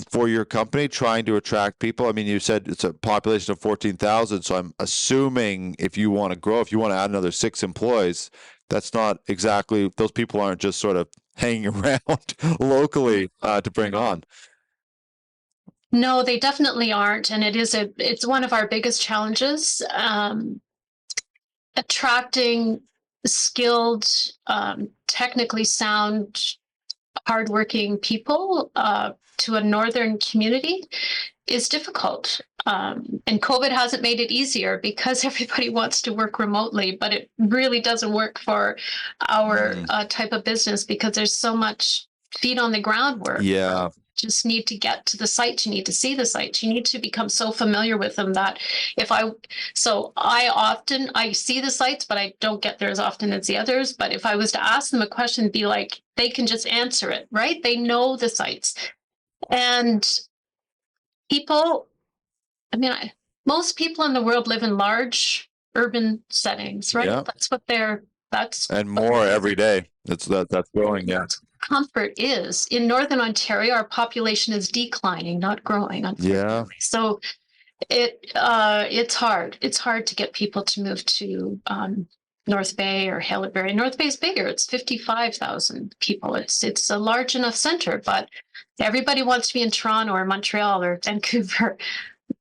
Speaker 1: For your company, trying to attract people? I mean, you said it's a population of 14,000, so I'm assuming if you want to grow, if you want to add another 6 employees, that's not exactly, those people aren't just sort of hanging around locally to bring on.
Speaker 2: No, they definitely aren't, and it's one of our biggest challenges, attracting skilled, technically sound, hardworking people to a northern community is difficult. And COVID hasn't made it easier because everybody wants to work remotely, but it really doesn't work for our type of business because there's so much feet on the ground work.
Speaker 1: Yeah.
Speaker 2: Just need to get to the site. You need to see the site. You need to become so familiar with them that I see the sites, but I don't get there as often as the others. But if I was to ask them a question, be like, they can just answer it, right? They know the sites. And people, most people in the world live in large urban settings, right?
Speaker 1: Yeah.
Speaker 2: That's
Speaker 1: and more every day. That's growing, yeah.
Speaker 2: Comfort is. In Northern Ontario, our population is declining, not growing, unfortunately.
Speaker 1: Yeah.
Speaker 2: So it's hard. It's hard to get people to move to North Bay or Haleberry. North Bay is bigger. It's 55,000 people. It's a large enough center, but everybody wants to be in Toronto or Montreal or Vancouver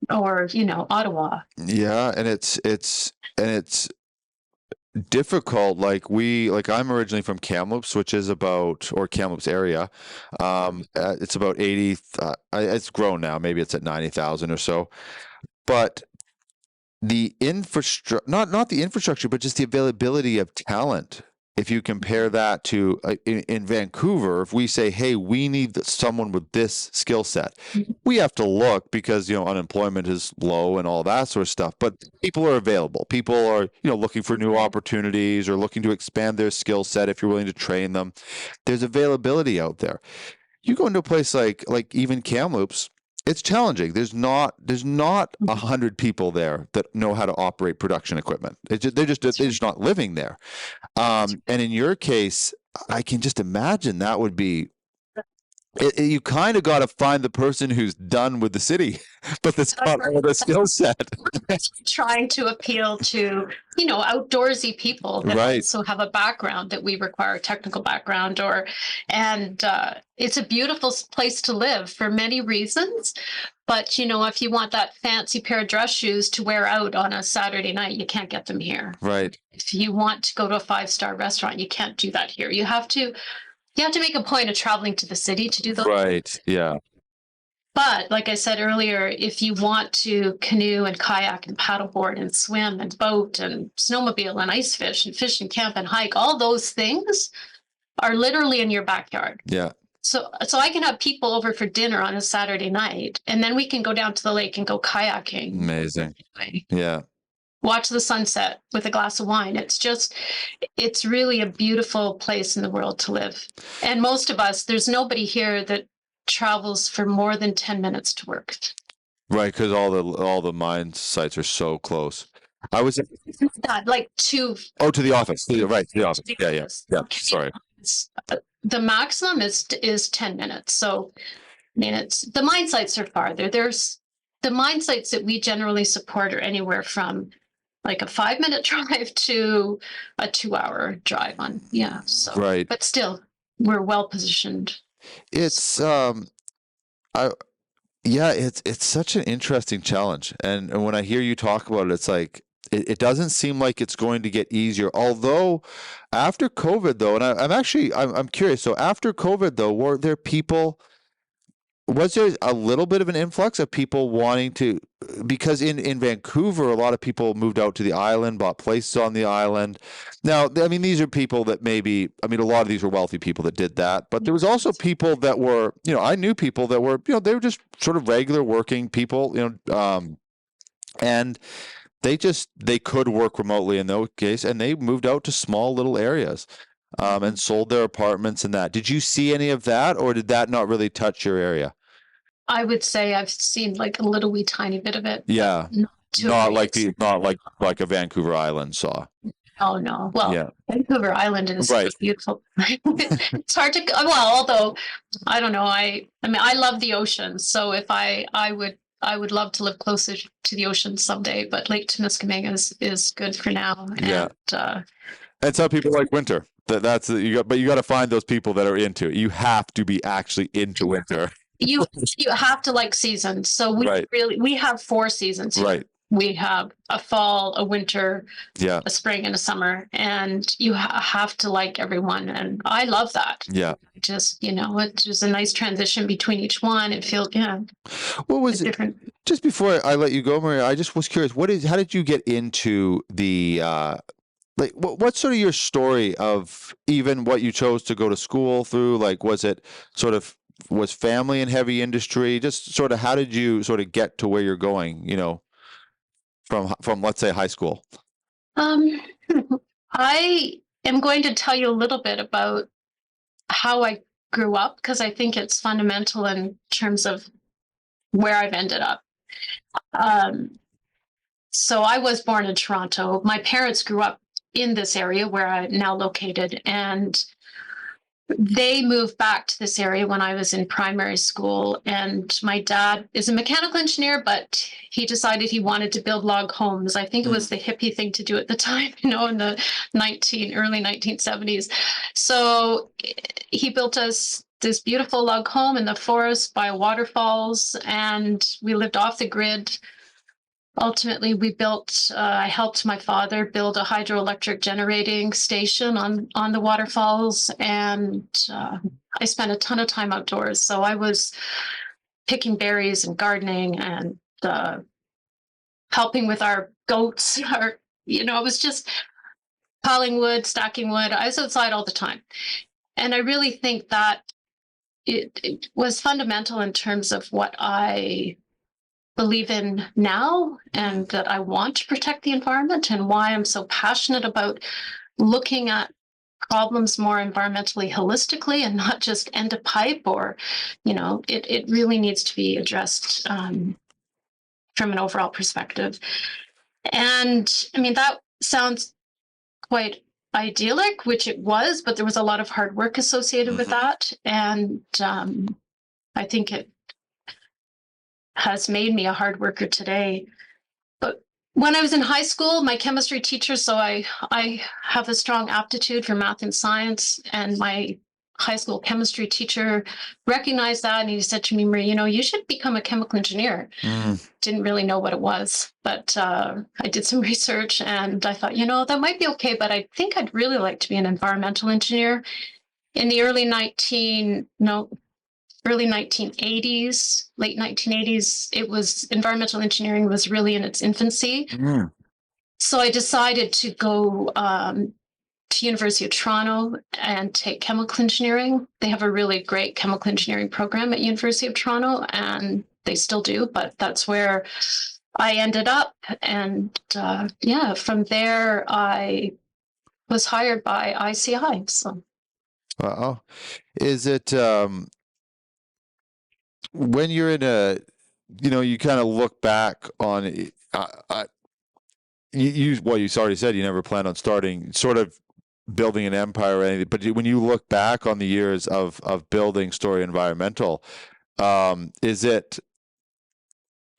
Speaker 2: or Ottawa.
Speaker 1: Yeah, and it's difficult. I'm originally from Kamloops, which is or Kamloops area. It's about 80. It's grown now. Maybe it's at 90,000 or so. But the infrastructure, not the infrastructure, but just the availability of talent. If you compare that to in Vancouver, if we say, hey, we need someone with this skill set, we have to look because, unemployment is low and all that sort of stuff. But people are available. People are, looking for new opportunities or looking to expand their skill set if you're willing to train them. There's availability out there. You go into a place like even Kamloops, it's challenging. There's not 100 people there that know how to operate production equipment. They're just not living there. And in your case, I can just imagine that would be. You kind of got to find the person who's done with the city, but that's not all the skill set.
Speaker 2: Trying to appeal to, outdoorsy people that also have a background that we require, a technical background, and it's a beautiful place to live for many reasons. But, if you want that fancy pair of dress shoes to wear out on a Saturday night, you can't get them here.
Speaker 1: Right.
Speaker 2: If you want to go to a 5-star restaurant, you can't do that here. You have to make a point of traveling to the city to do those.
Speaker 1: Right. Yeah.
Speaker 2: But like I said earlier, if you want to canoe and kayak and paddleboard and swim and boat and snowmobile and ice fish and camp and hike, all those things are literally in your backyard.
Speaker 1: Yeah.
Speaker 2: So I can have people over for dinner on a Saturday night, and then we can go down to the lake and go kayaking.
Speaker 1: Amazing. Yeah.
Speaker 2: Watch the sunset with a glass of wine. It's really a beautiful place in the world to live. And most of us, there's nobody here that travels for more than 10 minutes to work.
Speaker 1: Right, because all the mine sites are so close. I was
Speaker 2: Like to
Speaker 1: the office. Right, to the office. Yeah. Sorry.
Speaker 2: The maximum is 10 minutes. So I mean, it's the mine sites are farther. There's the mine sites that we generally support are anywhere from like a 5-minute drive to a 2-hour drive on. Yeah. So
Speaker 1: Right.
Speaker 2: but still we're well positioned.
Speaker 1: It's it's such an interesting challenge. And when I hear you talk about it, it's like it doesn't seem like it's going to get easier. Although after COVID though, and I'm curious. So after COVID though, was there a little bit of an influx of people wanting to, because in Vancouver, a lot of people moved out to the island, bought places on the island. Now, I mean, these are people that a lot of these were wealthy people that did that, but there was also people that were, I knew people that were, they were just sort of regular working people, and they could work remotely in those case, and they moved out to small little areas. And sold their apartments and that. Did you see any of that, or did that not really touch your area?
Speaker 2: I would say I've seen like a little wee tiny bit of it.
Speaker 1: Yeah.
Speaker 2: Not
Speaker 1: like a Vancouver Island saw.
Speaker 2: Oh no. Well,
Speaker 1: yeah.
Speaker 2: Vancouver Island is
Speaker 1: right.
Speaker 2: Beautiful. It's hard to although I don't know, I mean I love the ocean. So if I would love to live closer to the ocean someday, but Lake Temiskaming is good for now.
Speaker 1: Yeah.
Speaker 2: And
Speaker 1: some people like winter. But you got to find those people that are into it. You have to be actually into winter.
Speaker 2: You have to like seasons. So we have 4 seasons here.
Speaker 1: Right.
Speaker 2: We have a fall, a winter,
Speaker 1: a
Speaker 2: spring, and a summer, and you have to like everyone. And I love that.
Speaker 1: Yeah.
Speaker 2: Just it's just a nice transition between each one. It feels
Speaker 1: What was it?
Speaker 2: Different.
Speaker 1: Just before I let you go, Maria, I just was curious. How did you get into the like what's sort of your story of even what you chose to go to school through? Like, was family in heavy industry? Just sort of how did you sort of get to where you're going, from let's say high school?
Speaker 2: I am going to tell you a little bit about how I grew up, because I think it's fundamental in terms of where I've ended up. So I was born in Toronto. My parents grew up in this area where I'm now located, and they moved back to this area when I was in primary school. And my dad is a mechanical engineer, but he decided he wanted to build log homes. I think it was the hippie thing to do at the time, in the early 1970s. So he built us this beautiful log home in the forest by waterfalls, and we lived off the grid. Ultimately, I helped my father build a hydroelectric generating station on the waterfalls, and I spent a ton of time outdoors. So I was picking berries and gardening and helping with our goats. I was just piling wood, stacking wood. I was outside all the time. And I really think that it was fundamental in terms of what I believe in now, and that I want to protect the environment, and why I'm so passionate about looking at problems more environmentally holistically and not just end a pipe, or it really needs to be addressed from an overall perspective. And I mean, that sounds quite idyllic, which it was, but there was a lot of hard work associated with that. And I think it has made me a hard worker today. But when I was in high school, my chemistry teacher, so I have a strong aptitude for math and science, and my high school chemistry teacher recognized that, and he said to me, Marie, you should become a chemical engineer. Didn't really know what it was, but I did some research, and I thought, that might be okay, but I think I'd really like to be an environmental engineer. In the early early 1980s, late 1980s. It was environmental engineering was really in its infancy.
Speaker 1: Mm.
Speaker 2: So I decided to go to University of Toronto and take chemical engineering. They have a really great chemical engineering program at University of Toronto, and they still do, but that's where I ended up. And yeah, from there, I was hired by ICI. So,
Speaker 1: Wow. Is it when you're in a, you kind of look back on it, well, you already said you never planned on starting sort of building an empire or anything, but when you look back on the years of building Story Environmental, is it,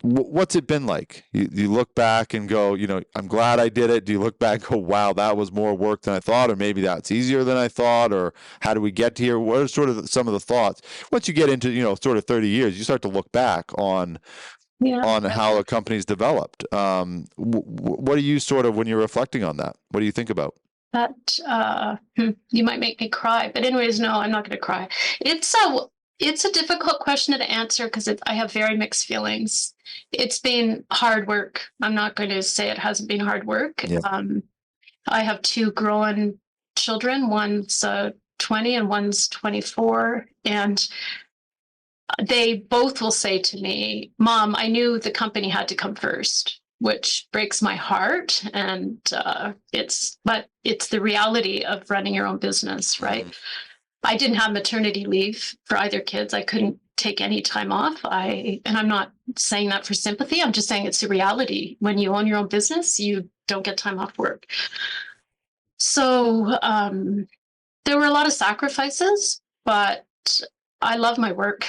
Speaker 1: what's it been like? You look back and go, I'm glad I did it. Do you look back and go, wow, that was more work than I thought, or maybe that's easier than I thought, or how do we get here? What are sort of some of the thoughts? Once you get into, sort of 30 years, you start to look back on
Speaker 2: yeah.
Speaker 1: how a company's developed. What do you sort of, when you're reflecting on that, what do you think about?
Speaker 2: That you might make me cry, but anyways, no, I'm not going to cry. It's a difficult question to answer because I have very mixed feelings. It's been hard work. I'm not going to say it hasn't been hard work.
Speaker 1: Yeah.
Speaker 2: I have two growing children. One's 20 and one's 24, and they both will say to me, "Mom, I knew the company had to come first," which breaks my heart. And it's the reality of running your own business, right? I didn't have maternity leave for either kids. I couldn't take any time off. And I'm not saying that for sympathy. I'm just saying it's the reality. When you own your own business, you don't get time off work. So there were a lot of sacrifices, but I love my work.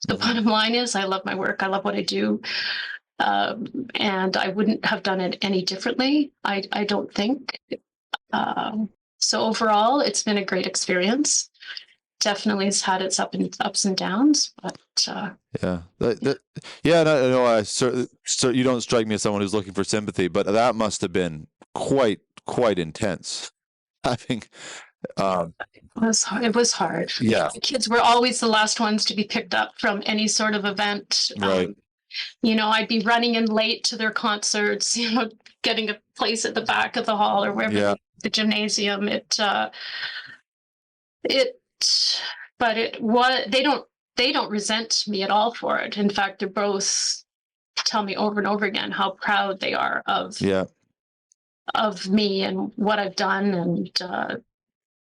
Speaker 2: The bottom line is I love my work. I love what I do. And I wouldn't have done it any differently, I don't think. So overall, it's been a great experience. Definitely has had its ups and downs, but
Speaker 1: yeah, no, so you don't strike me as someone who's looking for sympathy, but that must have been quite intense. I think
Speaker 2: it was hard.
Speaker 1: Yeah,
Speaker 2: The kids were always the last ones to be picked up from any sort of event.
Speaker 1: right.
Speaker 2: I'd be running in late to their concerts, getting a place at the back of the hall or wherever,
Speaker 1: Yeah.
Speaker 2: the gymnasium. They don't resent me at all for it. In fact, they're both tell me over and over again how proud they are of me and what I've done. And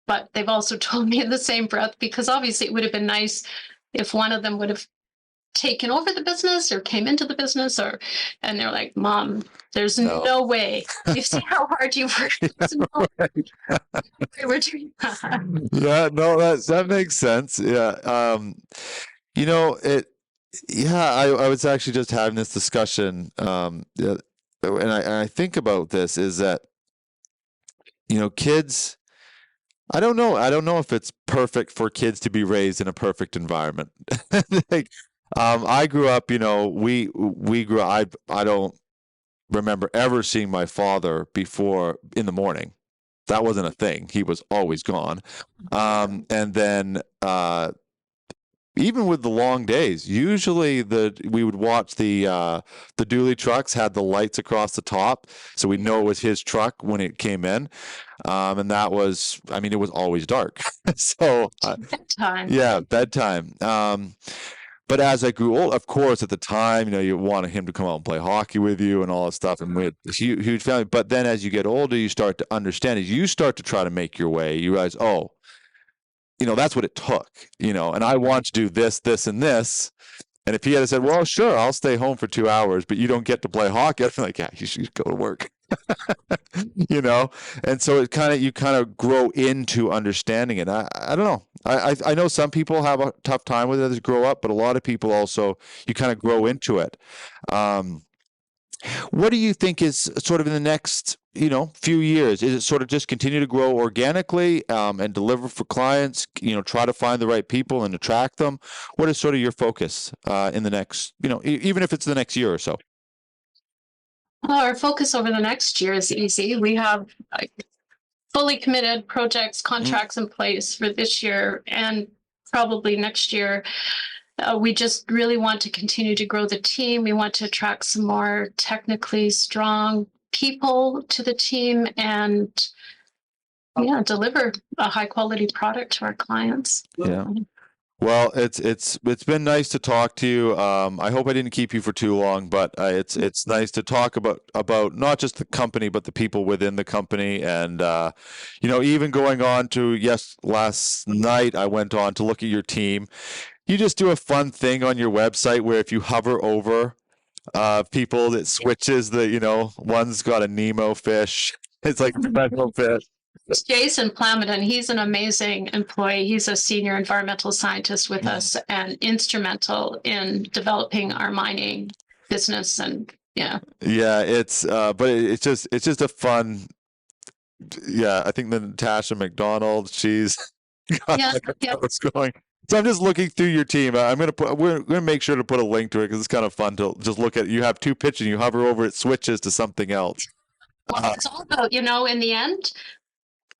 Speaker 2: but they've also told me in the same breath, because obviously it would have been nice if one of them would have taken over the business or came into the business, and they're like, "Mom, there's no way. You've seen how hard you worked. There's no way we're doing that."
Speaker 1: Yeah, no, that makes sense. Yeah. I was actually just having this discussion, and I think about this is that, kids, I don't know if it's perfect for kids to be raised in a perfect environment. Like, I grew up, we grew up, I don't remember ever seeing my father before in the morning. That wasn't a thing. He was always gone. And then, even with the long days, usually we would watch the dually trucks had the lights across the top, so we know it was his truck when it came in, and that was, it was always dark. So
Speaker 2: Bedtime.
Speaker 1: Yeah, bedtime. But as I grew old, of course, at the time, you wanted him to come out and play hockey with you and all that stuff, and we had this huge family. But then, as you get older, you start to understand. As you start to try to make your way, you realize, oh, that's what it took, and I want to do this, this, and this. And if he had said, well, sure, I'll stay home for 2 hours, but you don't get to play hockey, I'd be like, yeah, you should go to work. And so you kind of grow into understanding it. I don't know. I know some people have a tough time with it as they grow up, but a lot of people also, you kind of grow into it. What do you think is sort of in the next, few years? Is it sort of just continue to grow organically, and deliver for clients, try to find the right people and attract them? What is sort of your focus in the next, even if it's the next year or so?
Speaker 2: Well, our focus over the next year is easy. We have fully committed projects, contracts in place for this year and probably next year. we just really want to continue to grow the team. We want to attract some more technically strong people to the team and deliver a high quality product to our clients.
Speaker 1: Yeah. Well, it's been nice to talk to you. I hope I didn't keep you for too long, but it's nice to talk about not just the company but the people within the company, and even going on to last night I went on to look at your team. You just do a fun thing on your website where if you hover over people, it switches one's got a Nemo fish. It's like a special fish.
Speaker 2: Jason Plamondon, he's an amazing employee. He's a senior environmental scientist with us and instrumental in developing our mining business. And
Speaker 1: it's but it's just a fun. I think the Natasha McDonald, she's got what's going. So I'm just looking through your team. We're gonna make sure to put a link to it because it's kind of fun to just look at. You have two pictures, you hover over it, switches to something else.
Speaker 2: Well, it's all about, in the end,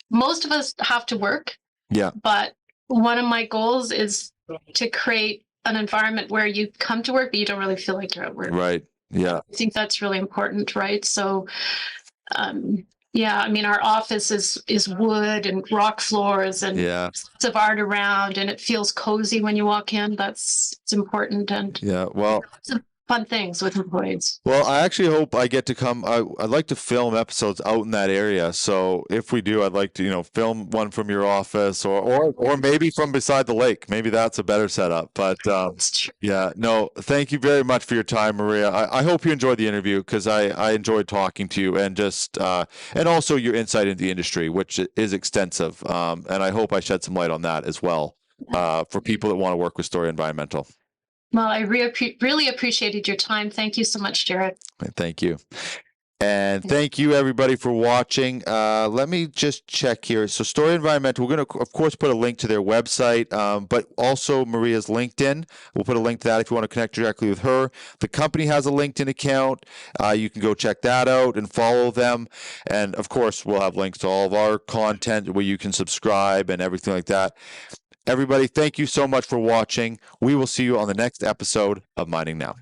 Speaker 2: most of us have to work.
Speaker 1: Yeah.
Speaker 2: But one of my goals is to create an environment where you come to work, but you don't really feel like you're at work.
Speaker 1: Right. Yeah.
Speaker 2: I think that's really important, right? So, our office is wood and rock floors and lots of art around, and it feels cozy when you walk in. It's important, and some fun things with employees.
Speaker 1: Well, I actually hope I get to come. I'd like to film episodes out in that area. So if we do, I'd like to, film one from your office or maybe from beside the lake. Maybe that's a better setup. But thank you very much for your time, Maria. I hope you enjoyed the interview because I enjoyed talking to you and just and also your insight into the industry, which is extensive. And I hope I shed some light on that as well for people that want to work with Story Environmental.
Speaker 2: Well, I really appreciated your time. Thank you so much, Jared.
Speaker 1: Thank you. And thank you, everybody, for watching. Let me just check here. So Story Environmental, we're going to, of course, put a link to their website, but also Maria's LinkedIn. We'll put a link to that if you want to connect directly with her. The company has a LinkedIn account. You can go check that out and follow them. And, of course, we'll have links to all of our content where you can subscribe and everything like that. Everybody, thank you so much for watching. We will see you on the next episode of Mining Now.